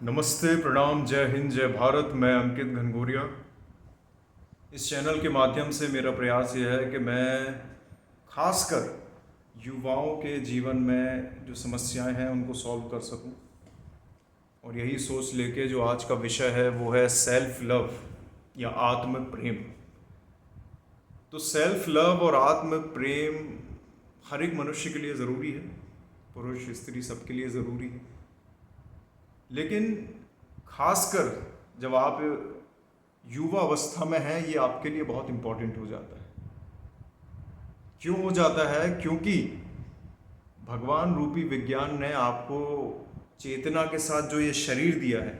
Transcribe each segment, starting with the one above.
नमस्ते, प्रणाम, जय हिंद, जय भारत। मैं अंकित घनघोरिया। इस चैनल के माध्यम से मेरा प्रयास यह है कि मैं खासकर युवाओं के जीवन में जो समस्याएं हैं उनको सॉल्व कर सकूं। और यही सोच लेके जो आज का विषय है वो है सेल्फ लव या आत्म प्रेम। तो सेल्फ लव और आत्म प्रेम हर एक मनुष्य के लिए ज़रूरी है, पुरुष स्त्री सबके लिए ज़रूरी है। लेकिन खासकर जब आप युवा अवस्था में हैं, ये आपके लिए बहुत इम्पोर्टेंट हो जाता है। क्यों हो जाता है? क्योंकि भगवान रूपी विज्ञान ने आपको चेतना के साथ जो ये शरीर दिया है,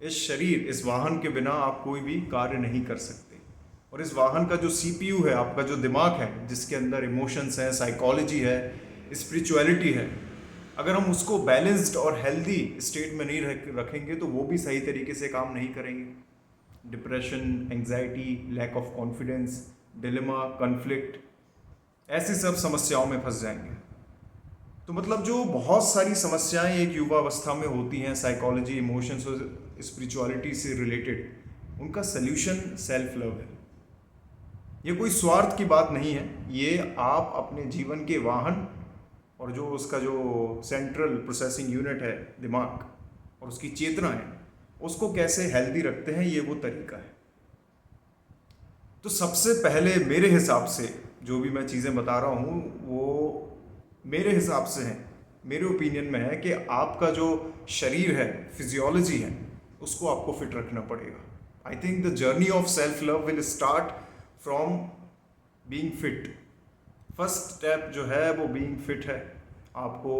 इस वाहन के बिना आप कोई भी कार्य नहीं कर सकते। और इस वाहन का जो सीपीयू है, आपका जो दिमाग है, जिसके अंदर इमोशंस हैं, साइकोलॉजी है, स्पिरिचुअलिटी है, अगर हम उसको बैलेंस्ड और हेल्दी स्टेट में नहीं रखेंगे तो वो भी सही तरीके से काम नहीं करेंगे। Depression, anxiety, lack of confidence, dilemma, conflict, ऐसी सब समस्याओं में फंस जाएंगे। तो मतलब जो बहुत सारी समस्याएं एक युवा अवस्था में होती हैं, साइकोलॉजी, इमोशंस और स्पिरिचुअलिटी से रिलेटेड, उनका सल्यूशन सेल्फ लव है। ये कोई स्वार्थ की बात नहीं है। ये आप अपने जीवन के वाहन और जो उसका जो सेंट्रल प्रोसेसिंग यूनिट है, दिमाग, और उसकी चेतना है, उसको कैसे हेल्दी रखते हैं, ये वो तरीका है। तो सबसे पहले मेरे हिसाब से जो भी मैं चीज़ें बता रहा हूँ वो मेरे हिसाब से हैं, मेरे ओपिनियन में है कि आपका जो शरीर है, फिजियोलॉजी है, उसको आपको फिट रखना पड़ेगा। I think the journey of self love will start from being fit. First step जो है वो बीइंग फिट है। आपको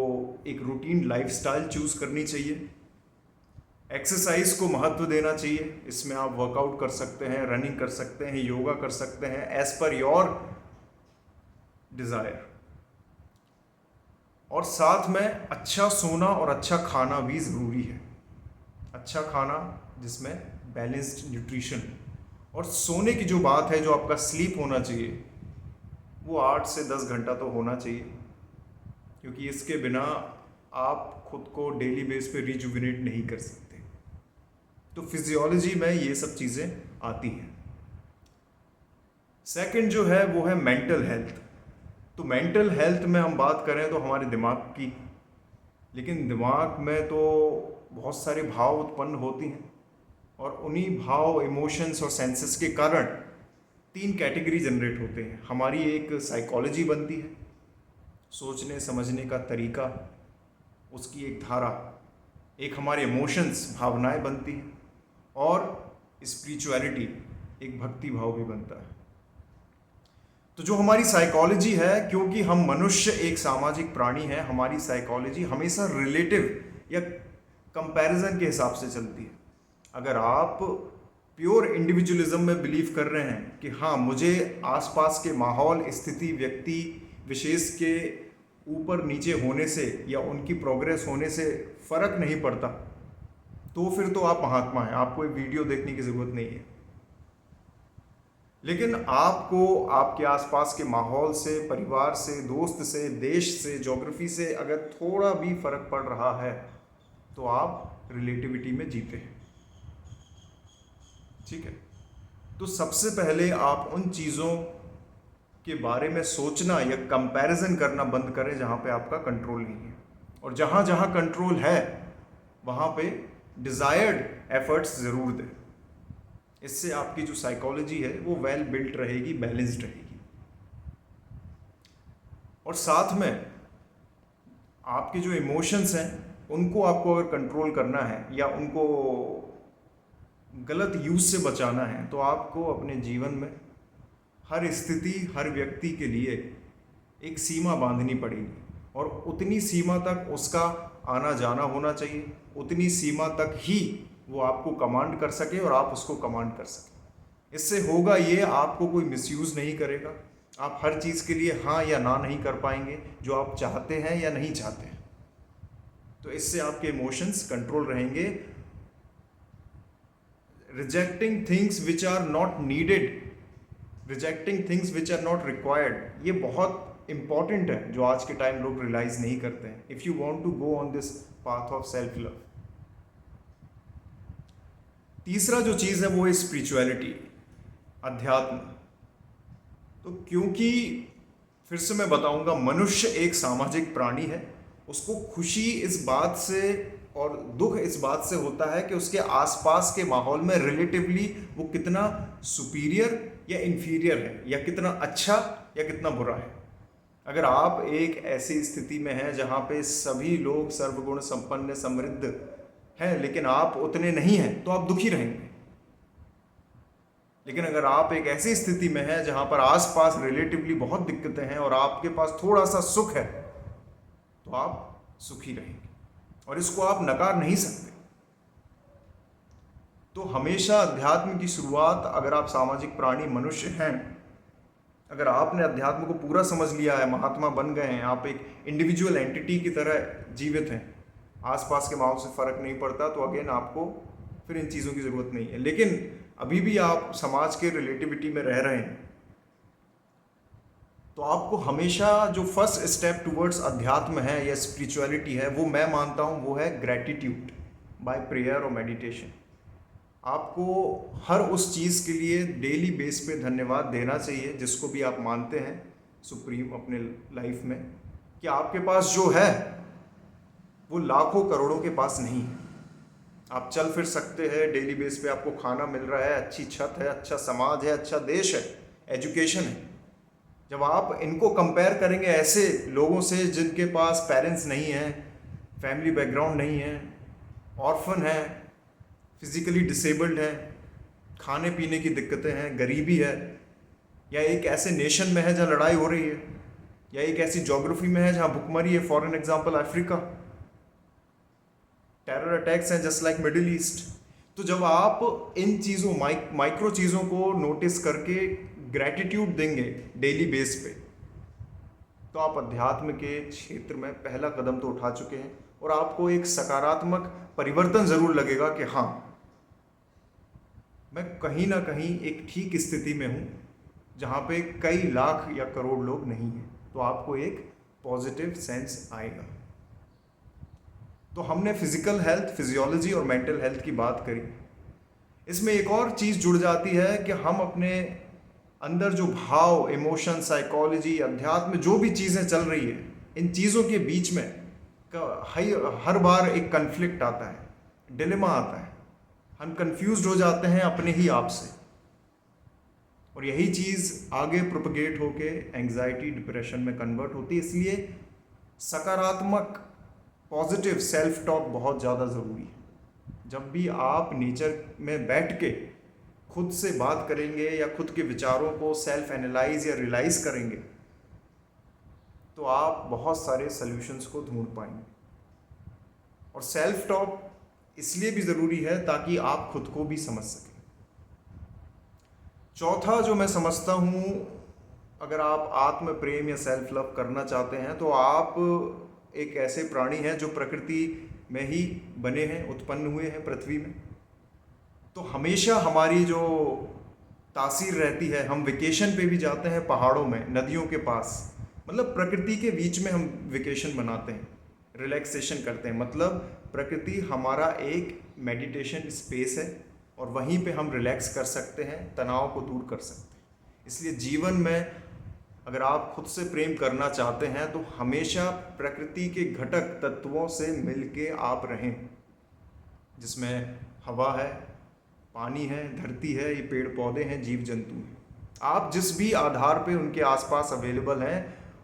एक रूटीन लाइफस्टाइल चूज करनी चाहिए। एक्सरसाइज को महत्व देना चाहिए। इसमें आप वर्कआउट कर सकते हैं, रनिंग कर सकते हैं, योगा कर सकते हैं, एज पर योर डिज़ायर। और साथ में अच्छा सोना और अच्छा खाना भी ज़रूरी है। अच्छा खाना जिसमें बैलेंस्ड न्यूट्रिशन, और सोने की जो बात है, जो आपका स्लीप होना चाहिए, वो 8 से 10 घंटा तो होना चाहिए, क्योंकि इसके बिना आप खुद को डेली बेस पे रिजुविनेट नहीं कर सकते। तो फिजियोलॉजी में ये सब चीज़ें आती हैं। सेकंड जो है वो है मेंटल हेल्थ। तो मेंटल हेल्थ में हम बात करें तो हमारे दिमाग की, लेकिन दिमाग में तो बहुत सारे भाव उत्पन्न होती हैं, और उन्हीं भाव, इमोशंस और सेंसेस के कारण 3 कैटेगरी जनरेट होते हैं। हमारी एक साइकोलॉजी बनती है, सोचने समझने का तरीका, उसकी एक धारा। एक हमारे इमोशंस, भावनाएं बनती हैं, और स्पिरिचुअलिटी, एक भक्ति भाव भी बनता है। तो जो हमारी साइकोलॉजी है, क्योंकि हम मनुष्य एक सामाजिक प्राणी है, हमारी साइकोलॉजी हमेशा रिलेटिव या कंपैरिजन के हिसाब से चलती है। अगर आप प्योर इंडिविजुअलिज्म में बिलीव कर रहे हैं कि हाँ, मुझे आसपास के माहौल, स्थिति, व्यक्ति विशेष के ऊपर नीचे होने से या उनकी प्रोग्रेस होने से फर्क नहीं पड़ता, तो फिर तो आप महात्मा हैं, आपको एक वीडियो देखने की ज़रूरत नहीं है। लेकिन आपको आपके आसपास के माहौल से, परिवार से, दोस्त से, देश से, ज्योग्राफी से अगर थोड़ा भी फर्क पड़ रहा है तो आप रिलेटिविटी में जीते हैं। ठीक है? तो सबसे पहले आप उन चीज़ों के बारे में सोचना या कंपैरिजन करना बंद करें जहाँ पे आपका कंट्रोल नहीं है, और जहाँ जहाँ कंट्रोल है वहाँ पे डिज़ायर्ड एफर्ट्स ज़रूर दें। इससे आपकी जो साइकोलॉजी है वो वेल बिल्ट रहेगी, बैलेंस्ड रहेगी। और साथ में आपके जो इमोशंस हैं उनको आपको अगर कंट्रोल करना है या उनको गलत यूज से बचाना है, तो आपको अपने जीवन में हर स्थिति, हर व्यक्ति के लिए एक सीमा बांधनी पड़ेगी, और उतनी सीमा तक उसका आना जाना होना चाहिए, उतनी सीमा तक ही वो आपको कमांड कर सके और आप उसको कमांड कर सके। इससे होगा ये, आपको कोई मिसयूज़ नहीं करेगा, आप हर चीज़ के लिए हाँ या ना नहीं कर पाएंगे जो आप चाहते हैं या नहीं चाहते हैं। तो इससे आपके इमोशंस कंट्रोल रहेंगे। Rejecting things which are not needed, rejecting things which are not required, ये बहुत इंपॉर्टेंट है, जो आज के टाइम लोग रियलाइज नहीं करते हैं। If you want to go on this path of self love, तीसरा जो चीज़ है वो है स्पिरिचुअलिटी, अध्यात्म। तो क्योंकि फिर से मैं बताऊंगा, मनुष्य एक सामाजिक प्राणी है। उसको खुशी इस बात से और दुख इस बात से होता है कि उसके आसपास के माहौल में रिलेटिवली वो कितना सुपीरियर या इन्फीरियर है, या कितना अच्छा या कितना बुरा है। अगर आप एक ऐसी स्थिति में हैं जहाँ पे सभी लोग सर्वगुण संपन्न समृद्ध हैं लेकिन आप उतने नहीं हैं, तो आप दुखी रहेंगे। लेकिन अगर आप एक ऐसी स्थिति में हैं जहाँ पर आसपास रिलेटिवली बहुत दिक्कतें हैं और आपके पास थोड़ा सा सुख है, तो आप सुखी रहेंगे और इसको आप नकार नहीं सकते। तो हमेशा अध्यात्म की शुरुआत, अगर आप सामाजिक प्राणी मनुष्य हैं, अगर आपने अध्यात्म को पूरा समझ लिया है, महात्मा बन गए हैं, आप एक इंडिविजुअल एंटिटी की तरह जीवित हैं, आसपास के माहौल से फर्क नहीं पड़ता, तो अगेन आपको फिर इन चीज़ों की ज़रूरत नहीं है। लेकिन अभी भी आप समाज के रिलेटिविटी में रह रहे हैं, तो आपको हमेशा जो फर्स्ट स्टेप टुवर्ड्स अध्यात्म है या स्पिरिचुअलिटी है, वो मैं मानता हूँ वो है ग्रैटिट्यूड बाय प्रेयर और मेडिटेशन। आपको हर उस चीज़ के लिए डेली बेस पे धन्यवाद देना चाहिए जिसको भी आप मानते हैं सुप्रीम अपने लाइफ में, कि आपके पास जो है वो लाखों करोड़ों के पास नहीं है। आप चल फिर सकते हैं डेली बेस पे, आपको खाना मिल रहा है, अच्छी छत है, अच्छा समाज है, अच्छा देश है, एजुकेशन है। जब आप इनको कंपेयर करेंगे ऐसे लोगों से जिनके पास पेरेंट्स नहीं हैं, फैमिली बैकग्राउंड नहीं है, ऑर्फन है, फिजिकली डिसेबल्ड है, खाने पीने की दिक्कतें हैं, गरीबी है, या एक ऐसे नेशन में है जहाँ लड़ाई हो रही है, या एक ऐसी ज्योग्राफी में है जहाँ भुखमरी है, for an example Africa, terror attacks हैं जस्ट लाइक मिडिल ईस्ट। तो जब आप इन चीज़ों माइक्रो चीज़ों को नोटिस करके ग्रैटिट्यूड देंगे डेली बेस पे, तो आप अध्यात्म के क्षेत्र में पहला कदम तो उठा चुके हैं और आपको एक सकारात्मक परिवर्तन ज़रूर लगेगा कि हाँ, मैं कहीं ना कहीं एक ठीक स्थिति में हूँ जहाँ पे कई लाख या करोड़ लोग नहीं हैं। तो आपको एक पॉजिटिव सेंस आएगा। तो हमने फिजिकल हेल्थ, फिजियोलॉजी और मेंटल हेल्थ की बात करी। इसमें एक और चीज़ जुड़ जाती है कि हम अपने अंदर जो भाव, इमोशन, साइकोलॉजी, अध्यात्म, जो भी चीज़ें चल रही है, इन चीज़ों के बीच में हर बार एक कन्फ्लिक्ट आता है, डिलेमा आता है। हम कंफ्यूज्ड हो जाते हैं अपने ही आप से, और यही चीज़ आगे प्रोपगेट होके एंग्जाइटी, डिप्रेशन में कन्वर्ट होती है। इसलिए सकारात्मक पॉजिटिव सेल्फ टॉक बहुत ज़्यादा ज़रूरी है। जब भी आप नेचर में बैठ के खुद से बात करेंगे या खुद के विचारों को सेल्फ एनालाइज या रियलाइज़ करेंगे, तो आप बहुत सारे सॉल्यूशंस को ढूंढ पाएंगे। और सेल्फ टॉक इसलिए भी ज़रूरी है ताकि आप खुद को भी समझ सकें। चौथा जो मैं समझता हूँ, अगर आप आत्म प्रेम या सेल्फ लव करना चाहते हैं, तो आप एक ऐसे प्राणी हैं जो प्रकृति में ही बने हैं, उत्पन्न हुए हैं पृथ्वी में। तो हमेशा हमारी जो तासीर रहती है, हम वेकेशन पे भी जाते हैं पहाड़ों में, नदियों के पास, मतलब प्रकृति के बीच में हम वेकेशन बनाते हैं, रिलैक्सेशन करते हैं। मतलब प्रकृति हमारा एक मेडिटेशन स्पेस है और वहीं पे हम रिलैक्स कर सकते हैं, तनाव को दूर कर सकते हैं। इसलिए जीवन में अगर आप खुद से प्रेम करना चाहते हैं, तो हमेशा प्रकृति के घटक तत्वों से मिलके आप रहें, जिसमें हवा है, पानी है, धरती है, ये पेड़ पौधे हैं, जीव जंतु हैं। आप जिस भी आधार पे उनके आसपास अवेलेबल हैं,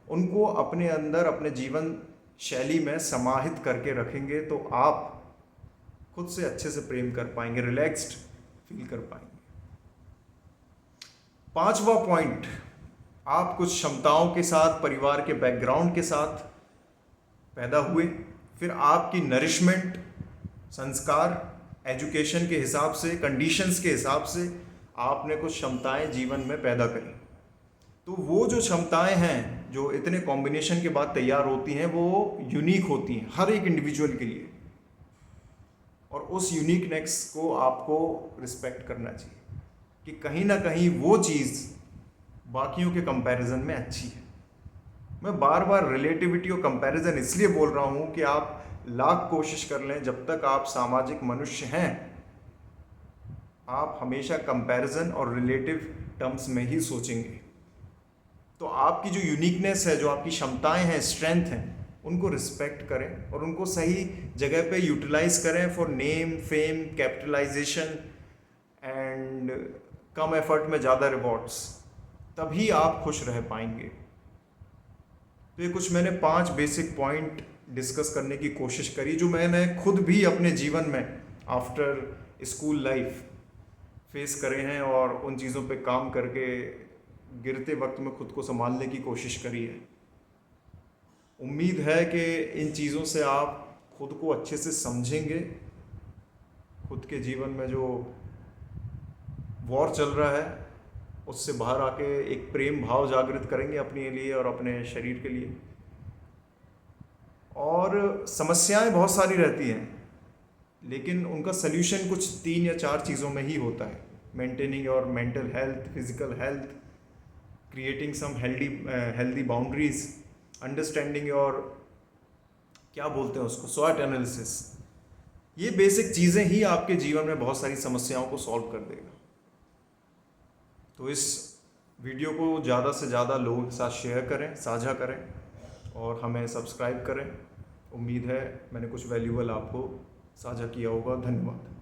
उनको अपने अंदर, अपने जीवन शैली में समाहित करके रखेंगे, तो आप खुद से अच्छे से प्रेम कर पाएंगे, रिलैक्स्ड फील कर पाएंगे। पांचवा पॉइंट, आप कुछ क्षमताओं के साथ, परिवार के बैकग्राउंड के साथ पैदा हुए, फिर आपकी नरिशमेंट, संस्कार, एजुकेशन के हिसाब से, कंडीशंस के हिसाब से आपने कुछ क्षमताएं जीवन में पैदा करी। तो वो जो क्षमताएं हैं जो इतने कॉम्बिनेशन के बाद तैयार होती हैं, वो यूनिक होती हैं हर एक इंडिविजुअल के लिए, और उस यूनिकनेस को आपको रिस्पेक्ट करना चाहिए कि कहीं ना कहीं वो चीज़ बाकियों के कंपैरिजन में अच्छी है। मैं बार बार रिलेटिविटी और कंपैरिजन इसलिए बोल रहा हूँ कि आप लाख कोशिश कर लें, जब तक आप सामाजिक मनुष्य हैं, आप हमेशा कंपैरिजन और रिलेटिव टर्म्स में ही सोचेंगे। तो आपकी जो यूनिकनेस है, जो आपकी क्षमताएं हैं, स्ट्रेंथ हैं, उनको रिस्पेक्ट करें और उनको सही जगह पे यूटिलाइज करें for name, fame, capitalisation and कम एफर्ट में ज़्यादा रिवॉर्ड्स। तभी आप खुश रह पाएंगे। तो ये कुछ मैंने 5 बेसिक पॉइंट डिस्कस करने की कोशिश करी, जो मैंने खुद भी अपने जीवन में आफ्टर स्कूल लाइफ फेस करे हैं और उन चीज़ों पे काम करके गिरते वक्त में खुद को संभालने की कोशिश करी है। उम्मीद है कि इन चीज़ों से आप खुद को अच्छे से समझेंगे, खुद के जीवन में जो वॉर चल रहा है उससे बाहर आके एक प्रेम भाव जागृत करेंगे अपने लिए और अपने शरीर के लिए। और समस्याएं बहुत सारी रहती हैं, लेकिन उनका सल्यूशन कुछ 3 या 4 चीज़ों में ही होता है। Maintaining your mental health, physical health, creating some healthy boundaries, understanding your, क्या बोलते हैं उसको, स्वॉट एनालिसिस। ये बेसिक चीज़ें ही आपके जीवन में बहुत सारी समस्याओं को सॉल्व कर देगा। तो इस वीडियो को ज़्यादा से ज़्यादा लोगों के साथ शेयर करें, साझा करें और हमें सब्सक्राइब करें। उम्मीद है मैंने कुछ वैल्यूएबल आपको साझा किया होगा। धन्यवाद।